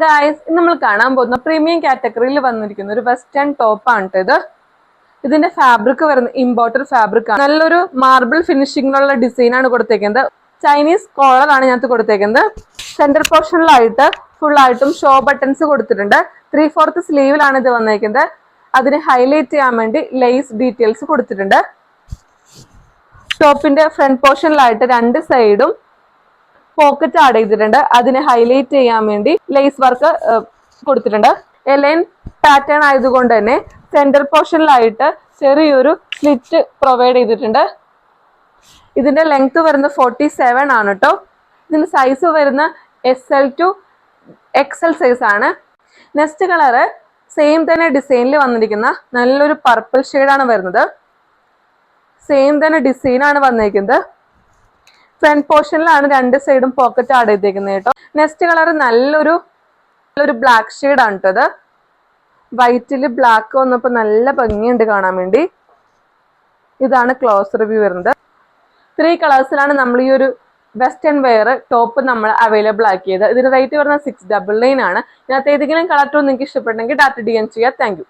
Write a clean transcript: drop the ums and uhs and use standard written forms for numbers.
Guys നമ്മൾ കാണാൻ പോകുന്ന പ്രീമിയം കാറ്റഗറിയിൽ വന്നിരിക്കുന്ന ഒരു വെസ്റ്റേൺ ടോപ്പാണ് ഇത്. ഇതിന്റെ ഫാബ്രിക് വരുന്ന ഇമ്പോർട്ടഡ് ഫാബ്രിക് ആണ്. നല്ലൊരു മാർബിൾ ഫിനിഷിങ്ങിലുള്ള ഡിസൈൻ ആണ് കൊടുത്തേക്കുന്നത്. ചൈനീസ് കോളർ ആണ് ഇതിനകത്ത് കൊടുത്തേക്കുന്നത്. സെന്റർ പോർഷനിലായിട്ട് ഫുൾ ആയിട്ടും ഷോ ബട്ടൺസ് കൊടുത്തിട്ടുണ്ട്. 3/4 സ്ലീവിലാണ് ഇത് വന്നേക്കുന്നത്. അതിന് ഹൈലൈറ്റ് ചെയ്യാൻ വേണ്ടി ലേസ് ഡീറ്റെയിൽസ് കൊടുത്തിട്ടുണ്ട്. ടോപ്പിന്റെ ഫ്രണ്ട് പോർഷനിലായിട്ട് രണ്ട് സൈഡും പോക്കറ്റ് ആഡ് ചെയ്തിട്ടുണ്ട്. അതിനെ ഹൈലൈറ്റ് ചെയ്യാൻ വേണ്ടി ലേസ് വർക്ക് കൊടുത്തിട്ടുണ്ട്. എലൈൻ പാറ്റേൺ ആയതുകൊണ്ട് തന്നെ സെന്റർ പോർഷനിലായിട്ട് ചെറിയൊരു സ്ലിറ്റ് പ്രൊവൈഡ് ചെയ്തിട്ടുണ്ട്. ഇതിന്റെ ലെങ്ത് വരുന്ന 47 ആണ് കേട്ടോ. ഇതിന്റെ സൈസ് വരുന്ന SL to XL സൈസ് ആണ്. നെക്സ്റ്റ് കളറ് സെയിം തന്നെ ഡിസൈനിൽ വന്നിരിക്കുന്ന നല്ലൊരു പർപ്പിൾ ഷെയ്ഡാണ് വരുന്നത്. സെയിം തന്നെ ഡിസൈൻ ആണ് വന്നിരിക്കുന്നത്. ഫ്രണ്ട് പോർഷനിലാണ് രണ്ട് സൈഡും പോക്കറ്റ് ആഡ് ചെയ്തേക്കുന്നത് കേട്ടോ. നെക്സ്റ്റ് കളർ നല്ലൊരു ബ്ലാക്ക് ഷെയ്ഡ് ആണ് കേട്ടത്. വൈറ്റില് ബ്ലാക്ക് വന്നപ്പോൾ നല്ല ഭംഗിയുണ്ട് കാണാൻ വേണ്ടി. ഇതാണ് ക്ലോസ് റിവ്യൂ വരുന്നത്. 3 കളേഴ്സിലാണ് നമ്മൾ ഈ ഒരു വെസ്റ്റേൺ വെയർ ടോപ്പ് നമ്മൾ അവൈലബിൾ ആക്കിയത്. ഇതിന് റേറ്റ് വരുന്നത് 699 ആണ്. ഇതിനകത്ത് ഏതെങ്കിലും കളർ ടോ നിങ്ങൾക്ക് ഇഷ്ടപ്പെട്ടെങ്കിൽ ഡയറക്റ്റ് DM ചെയ്യുക. Thank you.